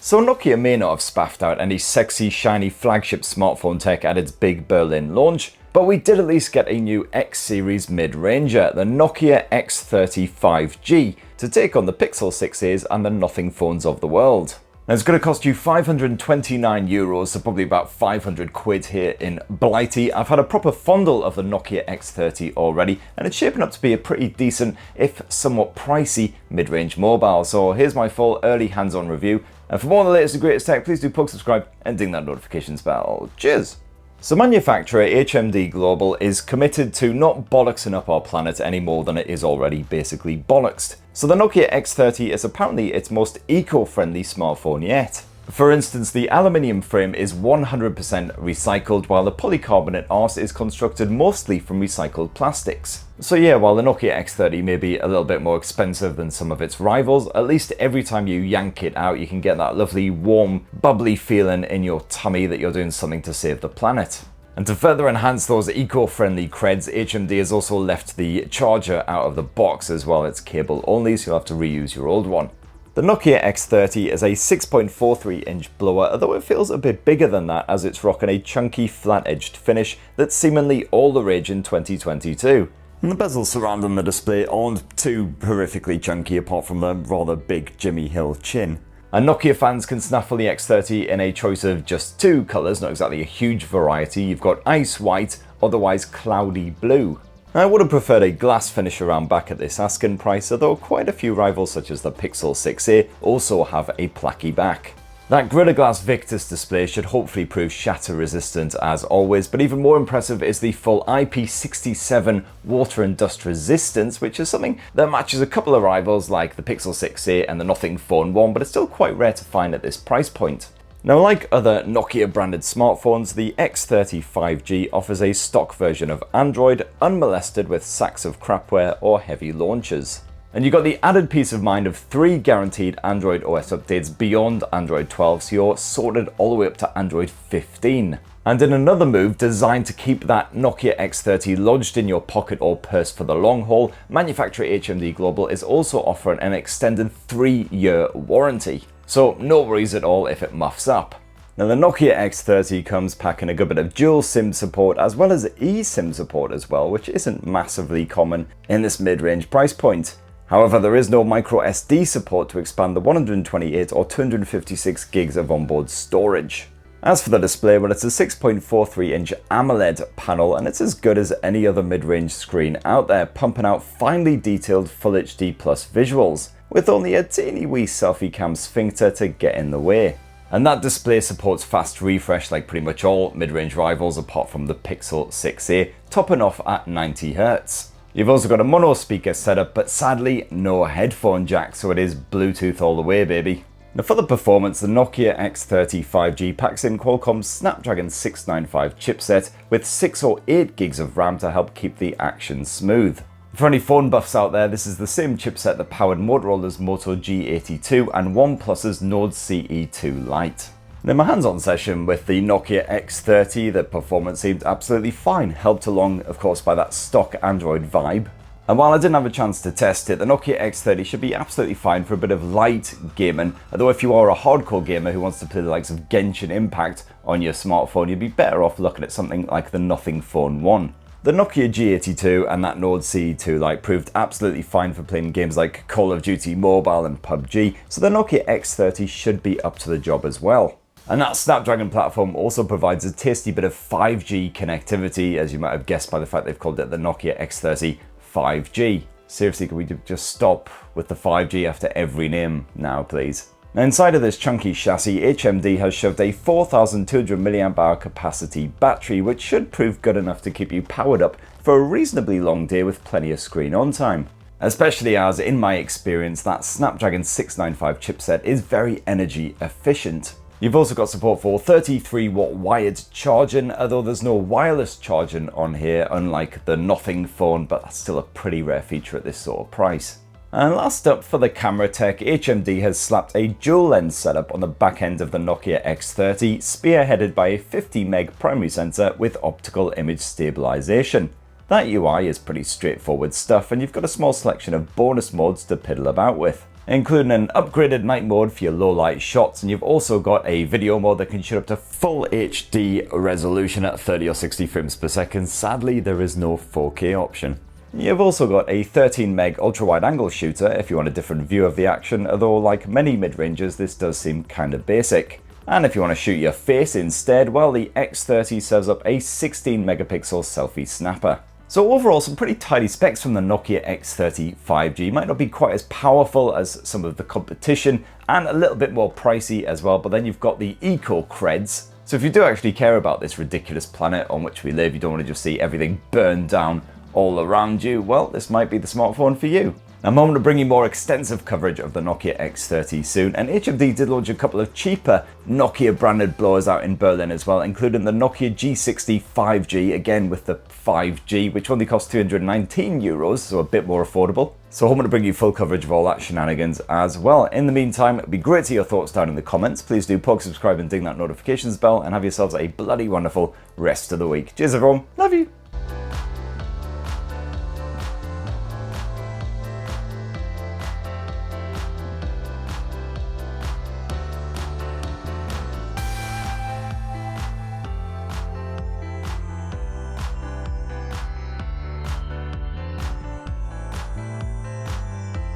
So Nokia may not have spaffed out any sexy, shiny flagship smartphone tech at its big Berlin launch, but we did at least get a new X series mid-ranger, the Nokia X30 5G, to take on the Pixel 6As and the Nothing phones of the world. Now it's going to cost you €529, so probably about 500 quid here in Byyyeeeeee. I've had a proper fondle of the Nokia X30 already, and it's shaping up to be a pretty decent, if somewhat pricey, mid-range mobile. So here's my full early hands-on review. And for more of the latest and greatest tech, please do plug subscribe and ding that notifications bell. Cheers! So manufacturer HMD Global is committed to not bollocksing up our planet any more than it is already basically bollocksed. So the Nokia X30 is apparently its most eco-friendly smartphone yet. For instance, the aluminium frame is 100% recycled, while the polycarbonate arse is constructed mostly from recycled plastics. So yeah, while the Nokia X30 may be a little bit more expensive than some of its rivals, at least every time you yank it out, you can get that lovely, warm, bubbly feeling in your tummy that you're doing something to save the planet. And to further enhance those eco-friendly creds, HMD has also left the charger out of the box as well. It's cable only, so you'll have to reuse your old one. The Nokia X30 is a 6.43-inch blower, although it feels a bit bigger than that as it's rocking a chunky flat-edged finish that's seemingly all the rage in 2022. And the bezels surrounding the display aren't too horrifically chunky apart from the rather big Jimmy Hill chin. And Nokia fans can snaffle the X30 in a choice of just two colours, not exactly a huge variety. You've got ice white, otherwise cloudy blue. I would have preferred a glass finish around back at this asking price, although quite a few rivals such as the Pixel 6a also have a placky back. That Gorilla Glass Victus display should hopefully prove shatter resistant as always, but even more impressive is the full IP67 water and dust resistance, which is something that matches a couple of rivals like the Pixel 6a and the Nothing Phone 1, but it's still quite rare to find at this price point. Now, like other Nokia branded smartphones, the X30 5G offers a stock version of Android, unmolested with sacks of crapware or heavy launchers. And you got the added peace of mind of 3 guaranteed Android OS updates beyond Android 12, so you're sorted all the way up to Android 15. And in another move designed to keep that Nokia X30 lodged in your pocket or purse for the long haul, manufacturer HMD Global is also offering an extended 3-year warranty. So no worries at all if it muffs up. Now the Nokia X30 comes packing a good bit of dual SIM support as well as eSIM support as well, which isn't massively common in this mid-range price point. However, there is no microSD support to expand the 128 or 256 gigs of onboard storage. As for the display, well, it's a 6.43-inch AMOLED panel and it's as good as any other mid-range screen out there, pumping out finely detailed Full HD Plus visuals, with only a teeny wee selfie cam sphincter to get in the way. And that display supports fast refresh like pretty much all mid-range rivals apart from the Pixel 6a, topping off at 90Hz. You've also got a mono speaker setup, but sadly no headphone jack, so it is Bluetooth all the way, baby. Now for the performance, the Nokia X30 5G packs in Qualcomm's Snapdragon 695 chipset with 6 or 8 gigs of RAM to help keep the action smooth. For any phone buffs out there, this is the same chipset that powered Motorola's Moto G82 and OnePlus's Nord CE2 Lite. In my hands-on session with the Nokia X30, the performance seemed absolutely fine, helped along of course by that stock Android vibe. And while I didn't have a chance to test it, the Nokia X30 should be absolutely fine for a bit of light gaming, although if you are a hardcore gamer who wants to play the likes of Genshin Impact on your smartphone, you'd be better off looking at something like the Nothing Phone 1. The Nokia G82 and that Nord CE2 Lite proved absolutely fine for playing games like Call of Duty Mobile and PubG, so the Nokia X30 should be up to the job as well. And that Snapdragon platform also provides a tasty bit of 5G connectivity, as you might have guessed by the fact they've called it the Nokia X30 5G. Seriously, can we just stop with the 5G after every name now, please? Now inside of this chunky chassis, HMD has shoved a 4200 mAh capacity battery, which should prove good enough to keep you powered up for a reasonably long day with plenty of screen on time. Especially as, in my experience, that Snapdragon 695 chipset is very energy efficient. You've also got support for 33-watt wired charging, although there's no wireless charging on here, unlike the Nothing phone, but that's still a pretty rare feature at this sort of price. And last up for the camera tech, HMD has slapped a dual lens setup on the back end of the Nokia X30, spearheaded by a 50 meg primary sensor with optical image stabilization. That UI is pretty straightforward stuff, and you've got a small selection of bonus modes to piddle about with. including an upgraded night mode for your low light shots, and you've also got a video mode that can shoot up to full HD resolution at 30 or 60 frames per second. Sadly, there is no 4K option. You've also got a 13 meg ultra wide angle shooter if you want a different view of the action, although like many mid-rangers this does seem kinda basic. And if you want to shoot your face instead, well, the X30 serves up a 16 megapixel selfie snapper. So overall, some pretty tidy specs from the Nokia X30 5G. Might not be quite as powerful as some of the competition, and a little bit more pricey as well, but then you've got the eco creds. So if you do actually care about this ridiculous planet on which we live, you don't want to just see everything burned down all around you, well, this might be the smartphone for you. I'm hoping to bring you more extensive coverage of the Nokia X30 soon, and HMD did launch a couple of cheaper Nokia branded blowers out in Berlin as well, including the Nokia G60 5G, again with the 5G, which only costs €219, so a bit more affordable. So hoping to bring you full coverage of all that shenanigans as well. In the meantime, it'd be great to hear your thoughts down in the comments. Please do poke, subscribe and ding that notifications bell, and have yourselves a bloody wonderful rest of the week. Cheers everyone, love you!